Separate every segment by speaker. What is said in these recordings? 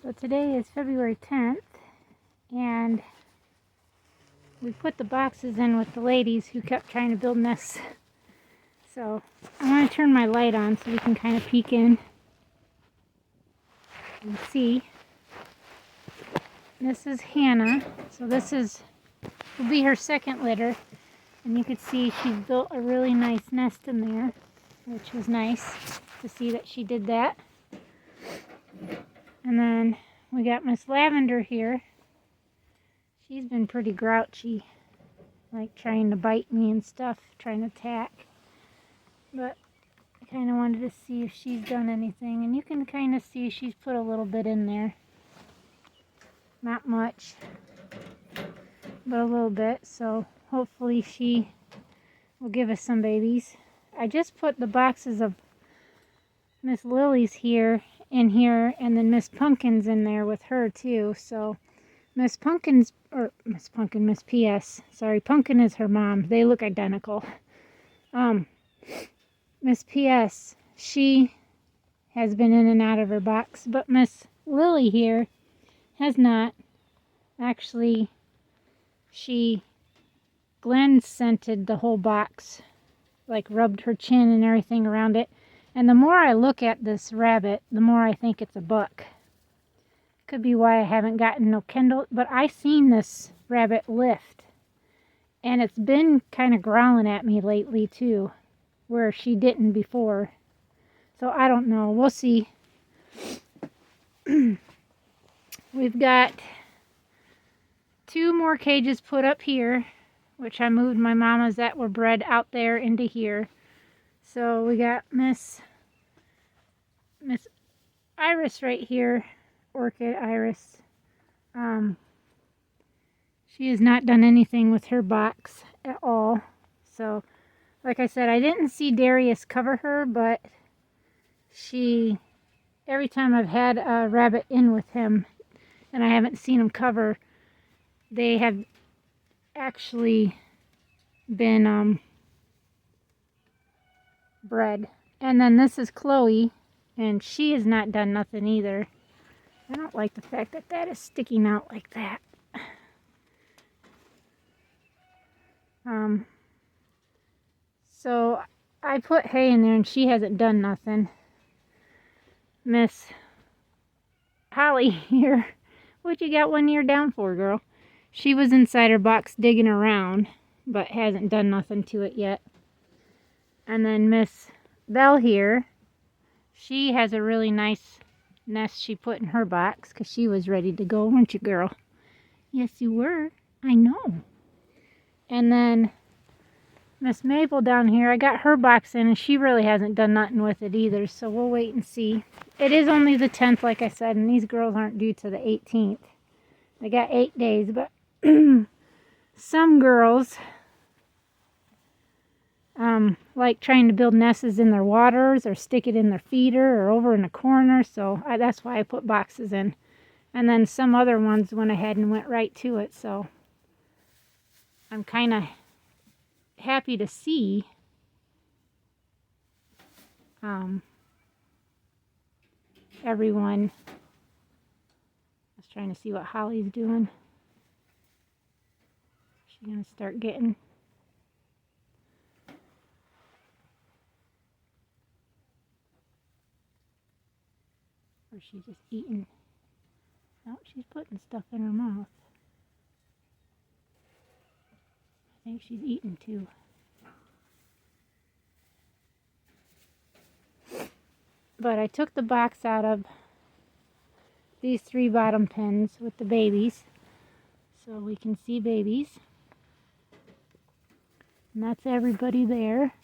Speaker 1: So today is February 10th, and we put the boxes in with the ladies who kept trying to build nests. So I want to turn my light on so we can kind of peek in and see. This is Hannah. So this will be her second litter. And you can see she's built a really nice nest in there, which was nice to see that she did that. And then we got Miss Lavender here. She's been pretty grouchy, like trying to bite me and stuff, trying to attack. But I kind of wanted to see if she's done anything. And you can kind of see she's put a little bit in there. Not much, but a little bit. So hopefully she will give us some babies. I just put the boxes of Miss Lily's in here, and then Miss Pumpkin's in there with her too. So Miss PS. Sorry, Pumpkin is her mom. They look identical. Miss PS, she has been in and out of her box, but Miss Lily here has not. Actually, Glenn scented the whole box, like rubbed her chin and everything around it. And the more I look at this rabbit, the more I think it's a buck. Could be why I haven't gotten no Kindle, but I seen this rabbit lift. And it's been kind of growling at me lately too, where she didn't before. So I don't know. We'll see. We've got 2 more cages put up here, which I moved my mamas that were bred out there into here. So we got Miss Iris right here, Orchid Iris. She has not done anything with her box at all. So, like I said, I didn't see Darius cover her, but every time I've had a rabbit in with him and I haven't seen him cover, they have actually been bred. And then this is Chloe, and she has not done nothing either. I don't like the fact that that is sticking out like that. So I put hay in there and she hasn't done nothing. Miss Holly here, what you got one ear down for, girl? She was inside her box digging around, but hasn't done nothing to it yet. And then Miss Belle here, she has a really nice nest she put in her box because she was ready to go, weren't you, girl? Yes, you were. I know. And then Miss Mabel down here, I got her box in and she really hasn't done nothing with it either, so we'll wait and see. It is only the 10th, like I said, and these girls aren't due to the 18th. They got 8 days, but some girls like trying to build nests in their waters or stick it in their feeder or over in a corner, so that's why I put boxes in. And then some other ones went ahead and went right to it, so I'm kind of happy to see everyone. I was trying to see what Holly's doing. She's going to start getting... Or she's just eating. No, she's putting stuff in her mouth. I think she's eating too. But I took the box out of these 3 bottom pens with the babies, so we can see babies. And that's everybody there.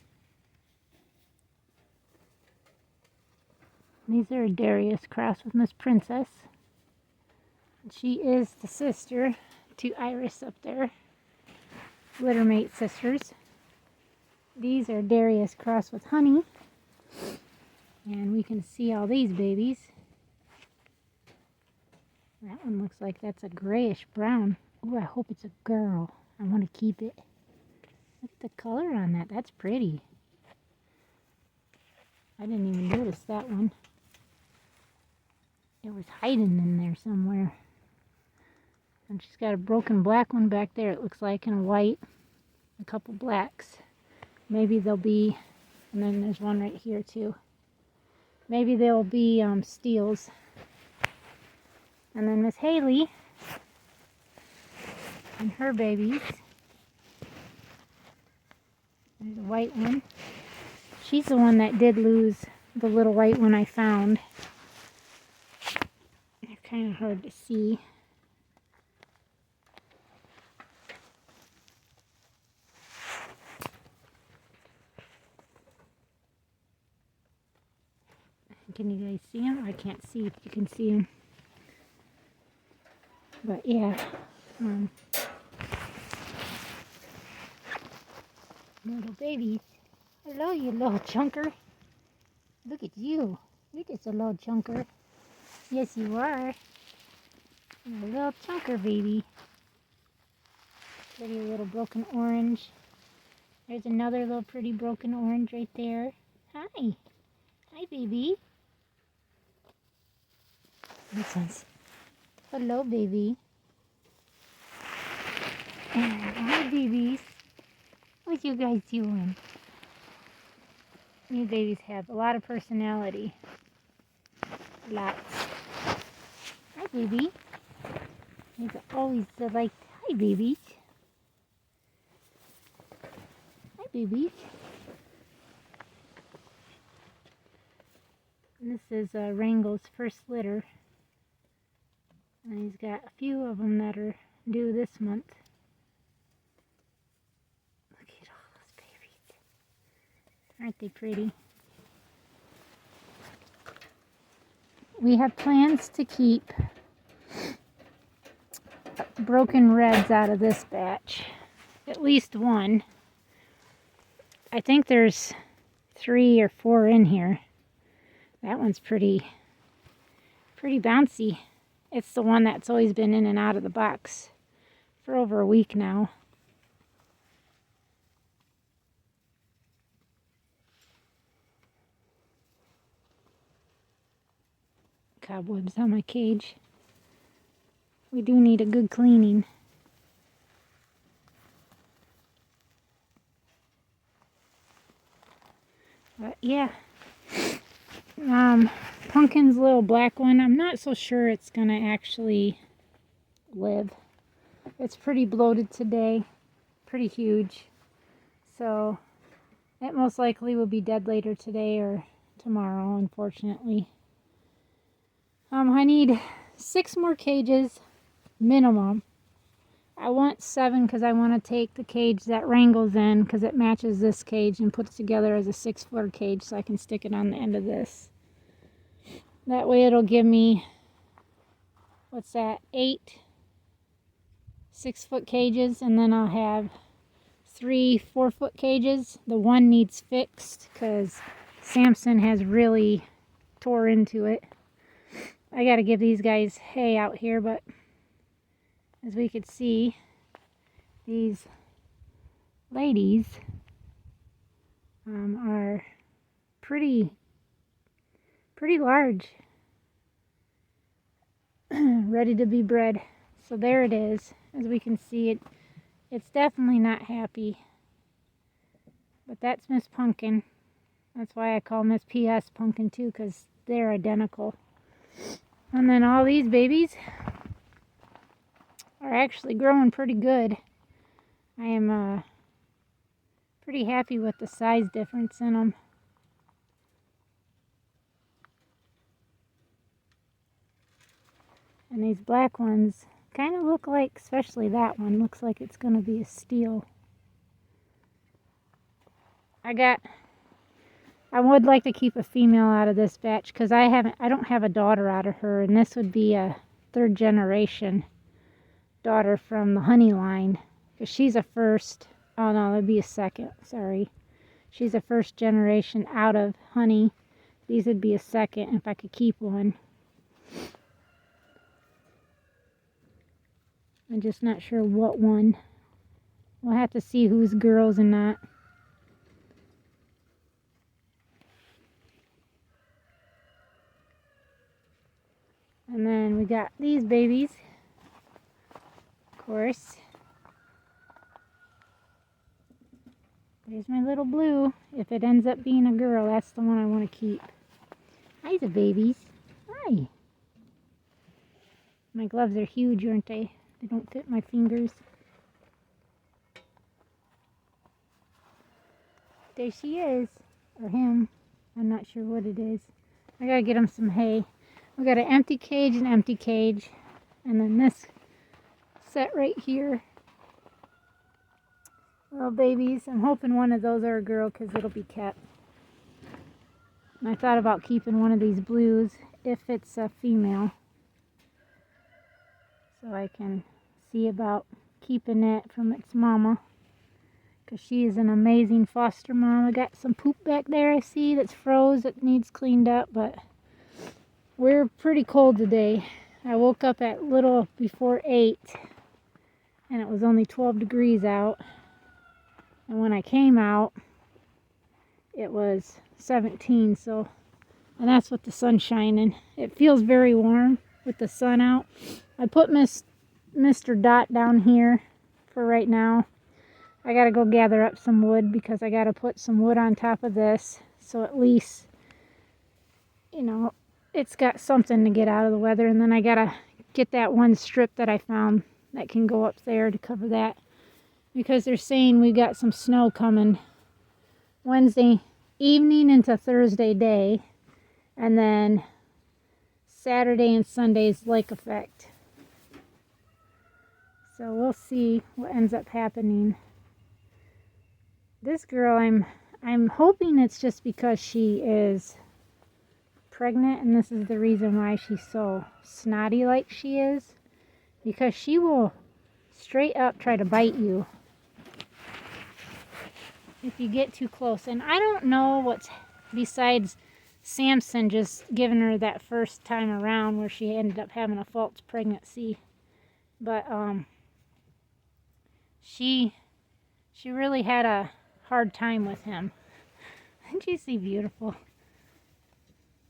Speaker 1: These are Darius crossed with Miss Princess. And she is the sister to Iris up there. Littermate sisters. These are Darius crossed with Honey. And we can see all these babies. That one looks like that's a grayish brown. Oh, I hope it's a girl. I want to keep it. Look at the color on that. That's pretty. I didn't even notice that one. It was hiding in there somewhere. And she's got a broken black one back there, it looks like, and a white. A couple blacks. Maybe they'll be, and then there's one right here too. Maybe they'll be steels. And then Miss Haley and her babies. There's a white one. She's the one that did lose the little white one I found. They're kind of hard to see. Can you guys see them? I can't see if you can see them. But yeah. Little babies. Hello, you little chunker. Look at you. You're just a little chunker. Yes, you are. You're a little chunker, baby. Pretty little broken orange. There's another little pretty broken orange right there. Hi. Hi, baby. This one's... Hello, baby. Hi, babies. What you guys doing? You babies have a lot of personality. Lots. Hi, baby. He's always like, hi, babies. Hi, babies. And this is Wrangle's first litter. And he's got a few of them that are due this month. Look at all those babies. Aren't they pretty? We have plans to keep broken reds out of this batch. At least one. I think there's 3 or 4 in here. That one's pretty bouncy. It's the one that's always been in and out of the box for over a week now. Cobwebs on my cage. We do need a good cleaning. But yeah. Pumpkin's little black one, I'm not so sure it's gonna actually live. It's pretty bloated today, pretty huge. So it most likely will be dead later today or tomorrow, unfortunately. I need 6 more cages minimum. I want 7 because I want to take the cage that Wrangle's in because it matches this cage and put it together as a 6-footer cage so I can stick it on the end of this. That way it'll give me, what's that, 8 6-foot cages, and then I'll have 3 4-foot cages. The one needs fixed because Samson has really tore into it. I got to give these guys hay out here, but as we could see, these ladies are pretty large, ready to be bred. So there it is. As we can see, it's definitely not happy. But that's Miss Pumpkin. That's why I call Miss PS Pumpkin too, because they're identical. And then all these babies are actually growing pretty good. I am pretty happy with the size difference in them. And these black ones kind of look like, especially that one, looks like it's going to be a steal. I would like to keep a female out of this batch because I don't have a daughter out of her, and this would be a 3rd generation daughter from the honey line. Because she's a first, oh no, that'd be a 2nd, sorry. She's a 1st generation out of honey. These would be a 2nd if I could keep one. I'm just not sure what one. We'll have to see who's girls and not. And then we got these babies, of course. There's my little blue. If it ends up being a girl, that's the one I want to keep. Hi, the babies. Hi. My gloves are huge, aren't they? They don't fit my fingers. There she is. Or him. I'm not sure what it is. I gotta get him some hay. We got an empty cage and empty cage. And then this set right here. Little babies. I'm hoping one of those are a girl because it'll be kept. And I thought about keeping one of these blues if it's a female. So I can see about keeping it from its mama. Because she is an amazing foster mom. I got some poop back there I see that's froze that needs cleaned up. But we're pretty cold today. I woke up at little before 8. And it was only 12 degrees out. And when I came out, it was 17. So, and that's with the sun shining. It feels very warm with the sun out. I put Mr. Dot down here for right now. I gotta go gather up some wood because I gotta put some wood on top of this. So at least, you know, it's got something to get out of the weather. And then I gotta get that one strip that I found that can go up there to cover that. Because they're saying we got some snow coming Wednesday evening into Thursday day. And then Saturday and Sunday's lake effect. So we'll see what ends up happening. This girl, I'm hoping it's just because she is pregnant, and this is the reason why she's so snotty like she is. Because she will straight up try to bite you if you get too close. And I don't know what's besides Samson just giving her that first time around where she ended up having a false pregnancy. But she really had a hard time with him. Didn't you see beautiful?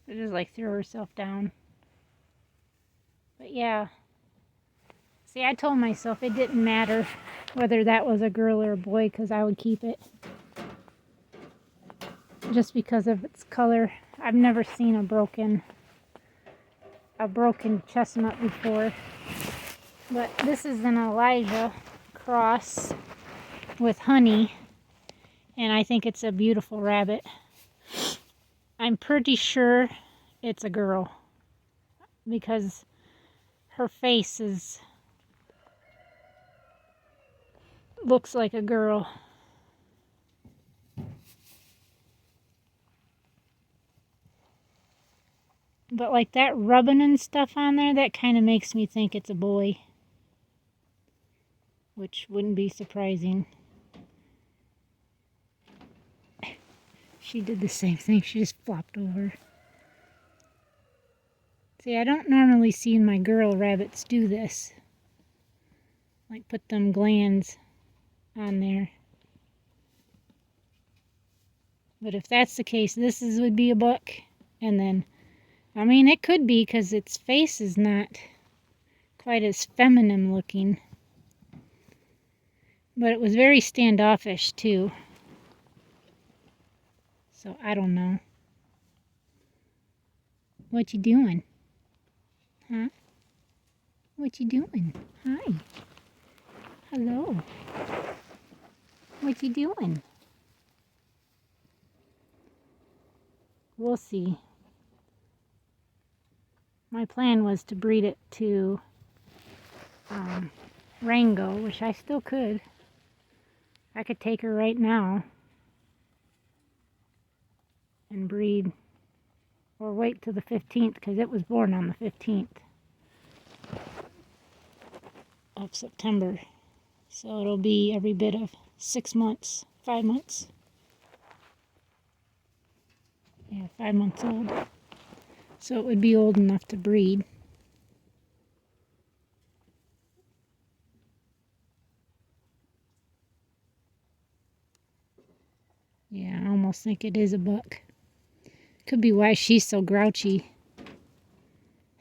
Speaker 1: She just like threw herself down. But yeah. See, I told myself it didn't matter whether that was a girl or a boy because I would keep it. Just because of its color. I've never seen a broken chestnut before. But this is an Elijah cross with honey. And I think it's a beautiful rabbit. I'm pretty sure it's a girl. Because her face looks like a girl. But like that rubbing and stuff on there, that kind of makes me think it's a boy. Which wouldn't be surprising. She did the same thing. She just flopped over. See, I don't normally see my girl rabbits do this. Like put them glands on there. But if that's the case, this would be a buck. And then, I mean, it could be because its face is not quite as feminine looking. But it was very standoffish too. So I don't know. What you doing? Huh? What you doing? Hi. Hello. What you doing? We'll see. My plan was to breed it to Rango, which I still could. I could take her right now and breed, or wait till the 15th because it was born on the 15th of September. So it'll be every bit of 6 months, 5 months. Yeah, 5 months old. So it would be old enough to breed. Yeah, I almost think it is a buck. Could be why she's so grouchy.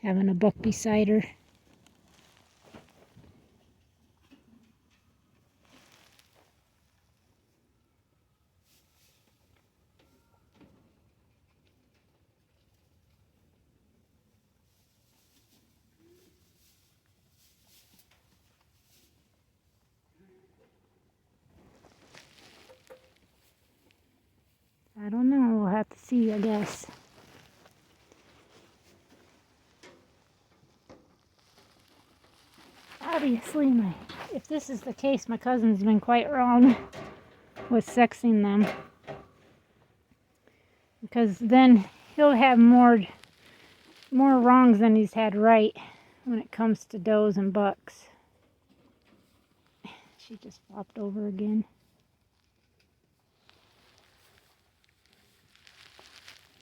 Speaker 1: having a buck beside her. I don't know, we'll have to see, I guess. Obviously, if this is the case, my cousin's been quite wrong with sexing them. Because then he'll have more wrongs than he's had right when it comes to does and bucks. She just flopped over again.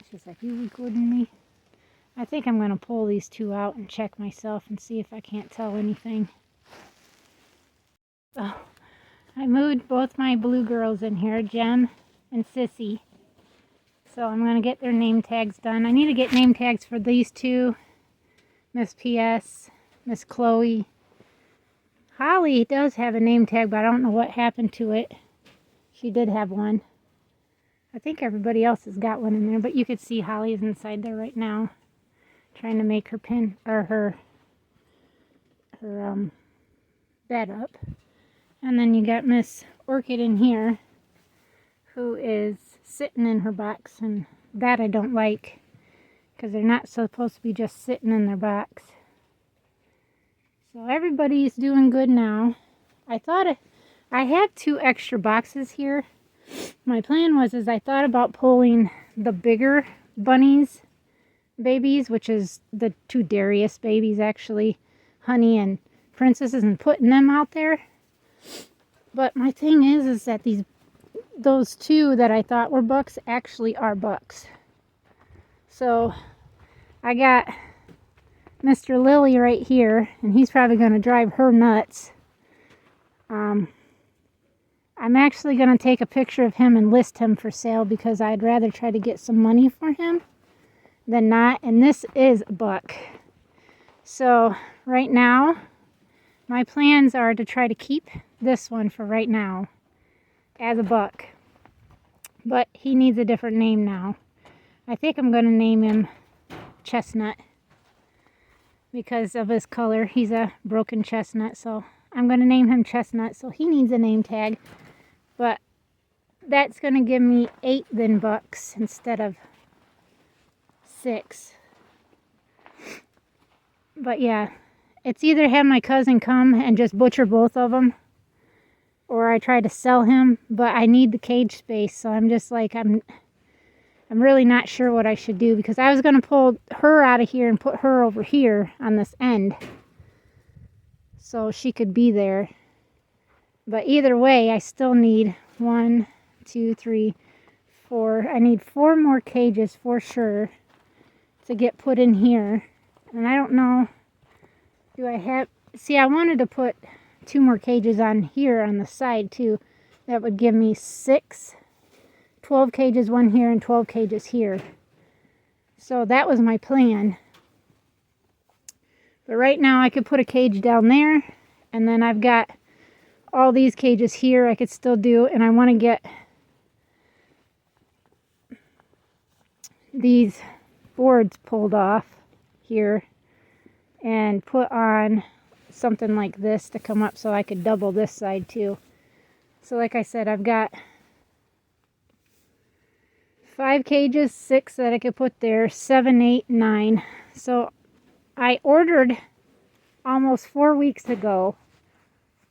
Speaker 1: She's like, you recording me? I think I'm going to pull these two out and check myself and see if I can't tell anything. Oh, I moved both my blue girls in here, Jem and Sissy. So I'm going to get their name tags done. I need to get name tags for these two. Miss P.S., Miss Chloe. Holly does have a name tag, but I don't know what happened to it. She did have one. I think everybody else has got one in there, but you could see Holly is inside there right now, trying to make her pin or her bed up. And then you got Miss Orchid in here, who is sitting in her box, and that I don't like, because they're not supposed to be just sitting in their box. So everybody's doing good now. I have 2 extra boxes here. My plan was I thought about pulling the bigger bunnies babies, which is the 2 Darius babies actually, Honey and Princesses, and putting them out there. But my thing is that those 2 that I thought were bucks actually are bucks. So I got Mr. Lily right here, and he's probably going to drive her nuts. I'm actually going to take a picture of him and list him for sale, because I'd rather try to get some money for him than not. And this is a buck. So right now, my plans are to try to keep this one for right now as a buck. But he needs a different name now. I think I'm going to name him Chestnut, because of his color. He's a broken chestnut, so I'm going to name him Chestnut. So he needs a name tag. But that's going to give me 8 then bucks instead of 6. But yeah, it's either have my cousin come and just butcher both of them, or I try to sell him. But I need the cage space, so I'm just like, I'm really not sure what I should do, because I was going to pull her out of here and put her over here on this end so she could be there. But either way, I still need 1, 2, 3, 4. I need 4 more cages for sure to get put in here. And I don't know, see, I wanted to put 2 more cages on here on the side too. That would give me 12 cages, 1 here and 12 cages here. So that was my plan. But right now I could put a cage down there, and then I've got all these cages here I could still do, and I want to get these boards pulled off here and put on something like this to come up so I could double this side too. So like I said, I've got 5 cages, 6 that I could put there, 7, 8, 9. So I ordered almost 4 weeks ago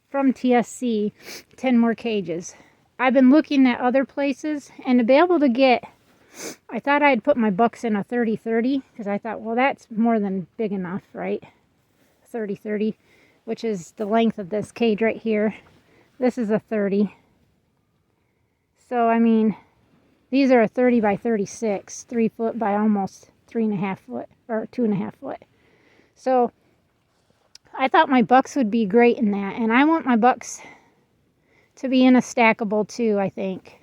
Speaker 1: from TSC 10 more cages. I've been looking at other places, and to be able to get, I thought I'd put my bucks in a 30-30, because I thought, well, that's more than big enough, right? 30-30, which is the length of this cage right here. This is a 30. So I mean, these are a 30 by 36, 3 foot by almost 3.5 foot, or 2.5 foot. So I thought my bucks would be great in that, and I want my bucks to be in a stackable too, I think,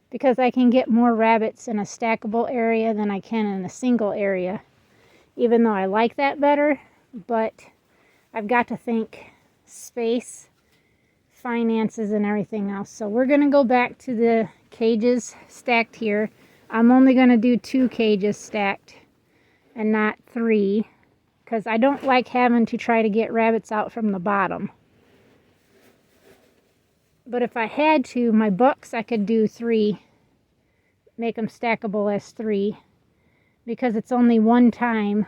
Speaker 1: because I can get more rabbits in a stackable area than I can in a single area. even though I like that better. But I've got to think space, finances, and everything else. So we're going to go back to the cages stacked here. I'm only going to do 2 cages stacked and not 3, because I don't like having to try to get rabbits out from the bottom. But if I had to, my bucks, I could do 3, make them stackable as 3, because it's only one time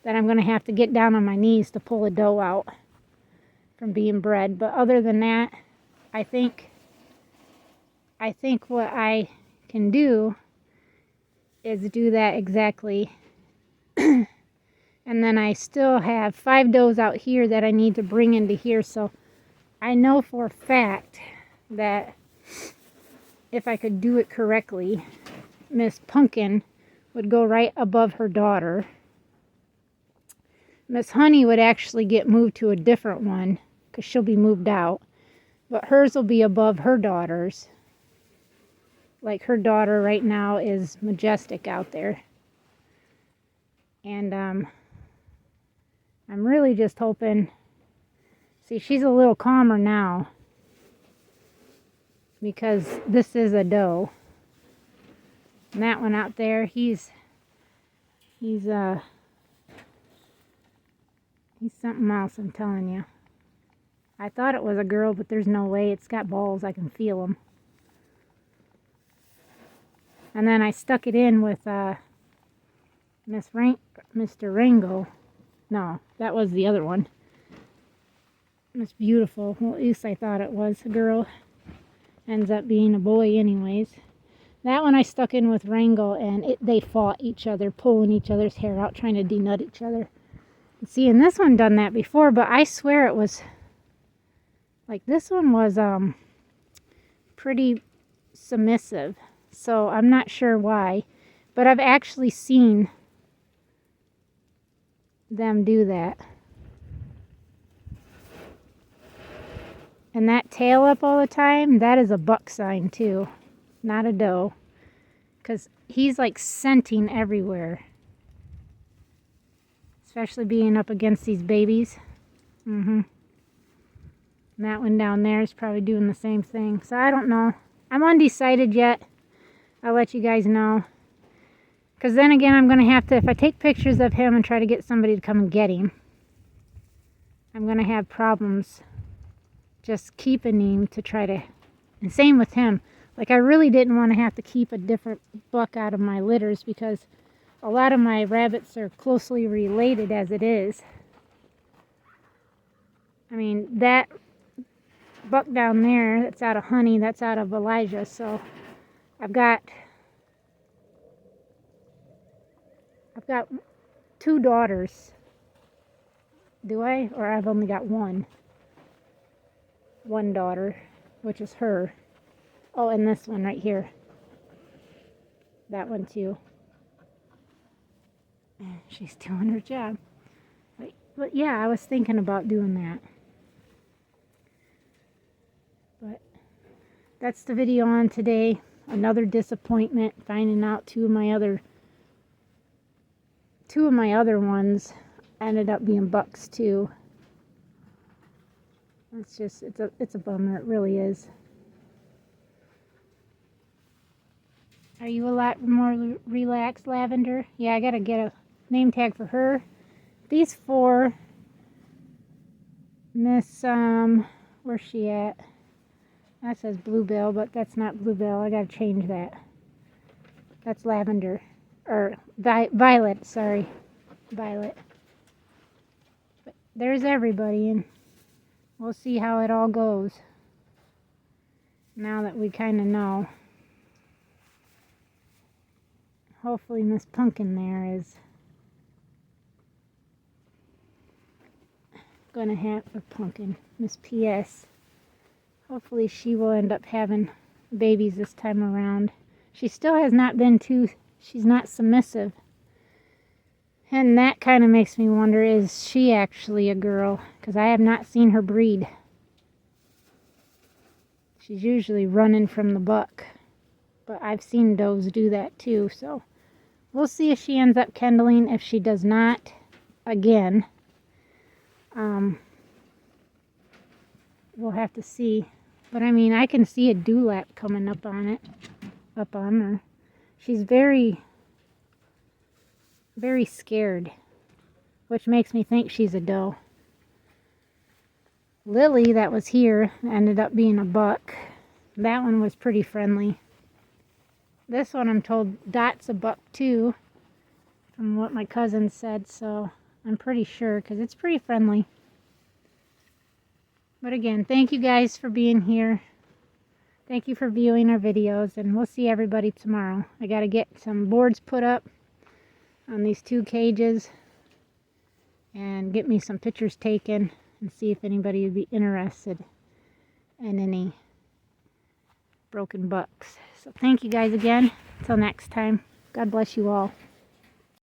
Speaker 1: that I'm going to have to get down on my knees to pull a doe out from being bred. But other than that, I think what I can do is do that exactly. And then I still have 5 does out here that I need to bring into here. So I know for a fact that if I could do it correctly, Miss Pumpkin would go right above her daughter. Miss Honey would actually get moved to a different one because she'll be moved out. But hers will be above her daughter's. Like her daughter right now is Majestic out there. And I'm really just hoping... See, she's a little calmer now because this is a doe. And that one out there, he's something else, I'm telling you. I thought it was a girl, but there's no way. It's got balls. I can feel them. And then I stuck it in with Mr. Ringo. No, that was the other one. It's beautiful. Well, at least I thought it was a girl. Ends up being a boy anyways. That one I stuck in with Rango, and they fought each other, pulling each other's hair out, trying to denut each other. See, and this one done that before, but I swear it was... Like, this one was pretty submissive. So I'm not sure why. But I've actually seen them do that. And that tail up all the time, that is a buck sign too, not a doe. Because he's like scenting everywhere. Especially being up against these babies. And that one down there is probably doing the same thing. So I don't know. I'm undecided yet. I'll let you guys know. Because then again, I'm going to have to, if I take pictures of him and try to get somebody to come and get him, I'm going to have problems just keeping him to try to, and same with him. Like, I really didn't want to have to keep a different buck out of my litters because a lot of my rabbits are closely related as it is. I mean, that buck down there, that's out of Honey, that's out of Elijah, so I've got 2 daughters. Do I? Or I've only got one daughter, which is her. Oh, and this one right here. That one too. She's doing her job. But yeah, I was thinking about doing that. But that's the video on today. Another disappointment finding out two of my other ones ended up being bucks too. It's a bummer, it really is. Are you a lot more relaxed, Lavender? Yeah, I gotta get a name tag for her. These 4, Miss, where's she at? That says Bluebell, but that's not Bluebell. I gotta change that. That's Lavender. Or Violet, sorry. Violet. But there's everybody, and we'll see how it all goes. Now that we kind of know. Hopefully Miss Pumpkin there is gonna have a Pumpkin. Miss PS. Hopefully she will end up having babies this time around. She still has not been she's not submissive. And that kind of makes me wonder, is she actually a girl? Because I have not seen her breed. She's usually running from the buck. But I've seen does do that too, so we'll see if she ends up kindling. If she does not, again, we'll have to see. But I mean, I can see a dewlap coming up on her. She's very, very scared, which makes me think she's a doe. Lily, that was here, ended up being a buck. That one was pretty friendly. This one, I'm told, Dot's a buck too, from what my cousin said, so I'm pretty sure, because it's pretty friendly. But again, thank you guys for being here. Thank you for viewing our videos, and we'll see everybody tomorrow. I got to get some boards put up on these 2 cages and get me some pictures taken and see if anybody would be interested in any broken bucks. So thank you guys again. Until next time, God bless you all.